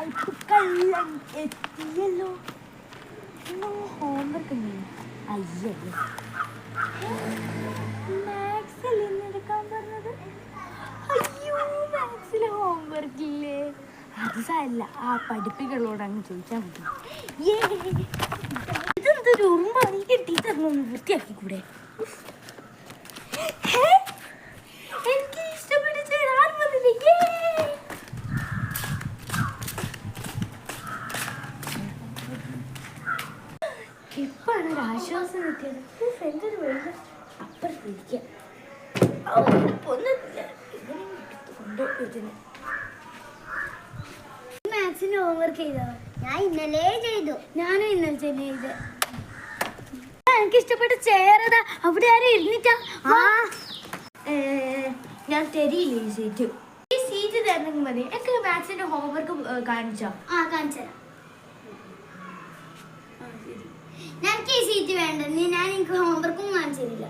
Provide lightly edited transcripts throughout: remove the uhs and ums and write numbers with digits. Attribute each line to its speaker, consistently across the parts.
Speaker 1: ഉടായ്പ കള്ളൻ എത്തിയല്ലോ. ഹോംവർക്ക് അയ്യല്ലോ മാത്സിൽ എടുക്കാൻ പറഞ്ഞത്. അയ്യോ മാത്സിൽ ഹോംവർക്ക് ഇല്ലേ? അത് സാരമില്ല, ആ പഠിപ്പികളോട് അങ്ങ് ചോദിച്ചാൽ മതി. ഇതെന്തൊരു ഉറുമ്പാണ്, ഈ ടീച്ചറിനൊന്ന് വൃത്തിയാക്കി കൂടെ? എനിക്ക് ഇഷ്ടപ്പെട്ട ചേരാൻ വന്നില്ലേ? ഇപ്പാണ് ഒരു ആശ്വാസം കിട്ടിയത്. ഫ്രണ്ടിന് വേണ്ട അപ്പുറത്തിരിക്കാം. മാത്സിന് ഹോംവർക്ക് ചെയ്തോ?
Speaker 2: ഞാൻ ഇന്നലെ ചെയ്തു.
Speaker 1: ഞാനും ഇന്നലെ തന്നെ ചെയ്ത്. എനിക്ക് ഇഷ്ടപ്പെട്ട ചേരതാ. അവിടെ ആരും ഇരുന്നിട്ടാ? ഞാൻ തരിയില്ല ഈ സീറ്റ്. ഈ സീറ്റ് തരണമെങ്കിൽ മതി. എനിക്ക് മാത്സിന്റെ ഹോംവർക്ക് കാണിച്ചോ?
Speaker 2: കാണിച്ചുതരാം. എനിക്ക് ഈ സീറ്റ് വേണ്ട. ഞാൻ എനിക്ക് ഹോംവർക്കും കാണിച്ചു തരില്ല.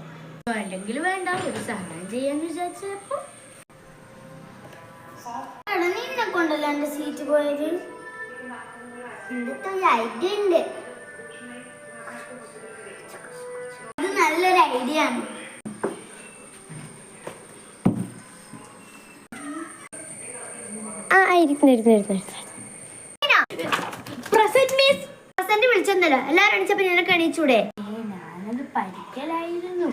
Speaker 1: വേണ്ടെങ്കിൽ വേണ്ട, ഒരു സഹായം ചെയ്യാന്ന് വിചാരിച്ചപ്പോ
Speaker 2: നിന്നെ കൊണ്ടല്ലോ എന്റെ സീറ്റ് പോയത്. എന്തൊക്കെ ഐഡിയ ഉണ്ട്. ഇത് നല്ലൊരു ഐഡിയ ആണ്. വിളിച്ചെന്നല്ലോ എല്ലാരും എണീച്ചപ്പോ നിനക്ക് എണീച്ചൂടെ?
Speaker 1: ഞാനത് പഠിക്കലായിരുന്നു.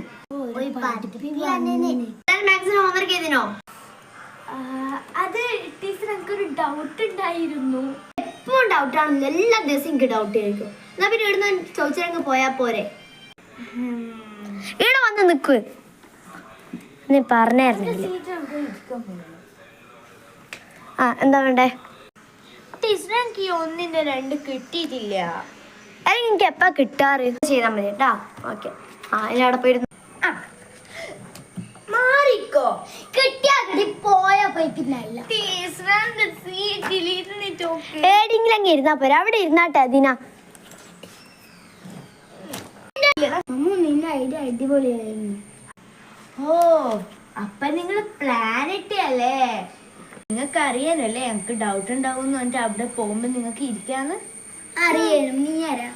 Speaker 2: ഹോംവർക്ക് ചെയ്തിനോ?
Speaker 1: അത് ടീച്ചർ എനിക്കൊരു ഡൗട്ട് ഉണ്ടായിരുന്നു.
Speaker 2: എപ്പോഴും ഡൗട്ടാണല്ലോ, എല്ലാ ദിവസവും എനിക്ക് ഡൗട്ട് ആയിരിക്കും. എന്നാ പിന്നെ ഇവിടുന്ന് ചോദിച്ചങ്ങ് പോയാ പോരെ? ഇവിടെ വന്ന് നിക്ക്. നീ പറഞ്ഞായിരുന്നു. എന്താ വേണ്ടേ?
Speaker 1: ടീച്ചർ എനിക്ക് ഈ 1-ന്റെ 2 കിട്ടിയിട്ടില്ല.
Speaker 2: അല്ലെങ്കിൽ എനിക്ക് എപ്പാ കിട്ടാറ് ചെയ്താൽ മതി കേട്ടാ. ഓക്കെ. ഇനി അവിടെ പോയിരുന്നു
Speaker 1: മാറിക്കോ.
Speaker 2: കിട്ടിയാ പോയാ പോയിട്ടില്ല. ഏടെങ്കിലും അങ്ങ് ഇരുന്നാ പോരാ. അവിടെ ഇരുന്നാട്ടെ. അതിനാ നിന്റെ ഐഡിയ അടിപൊളിയായിരുന്നു.
Speaker 1: ഓ, അപ്പൊ നിങ്ങൾ പ്ലാൻ ഇട്ടല്ലേ? നിങ്ങൾക്ക് അറിയാനല്ലേ എനിക്ക് ഡൗട്ട് ഉണ്ടാവും എന്ന് പറഞ്ഞിട്ട് അവിടെ പോകുമ്പോ നിങ്ങൾക്ക് ഇരിക്കാന്ന്
Speaker 2: അറിയാനും. നീ ആരാ?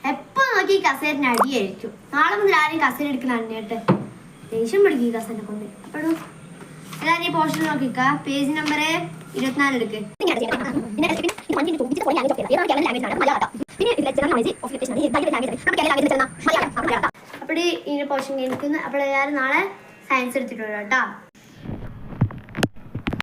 Speaker 2: എപ്പോ നോക്കി കസേരന് അടിയായിരിക്കും. നാളെ മുതൽ ആരും കസേര എടുക്കുന്ന അന്നേട്ട് ദേഷ്യം പിടിക്കും ഈ കസേരനെ കൊണ്ട്. അപ്പോഴും എല്ലാരും ഈ പോർഷൻ നോക്കിക്ക. പേജ് നമ്പർ 24 എടുക്ക്. അപ്പോൾ ഈ പോർഷൻ കഴിക്കുന്നു. അപ്പോൾ എല്ലാവരും നാളെ സയൻസ് എടുത്തിട്ട് വരാം കേട്ടോ.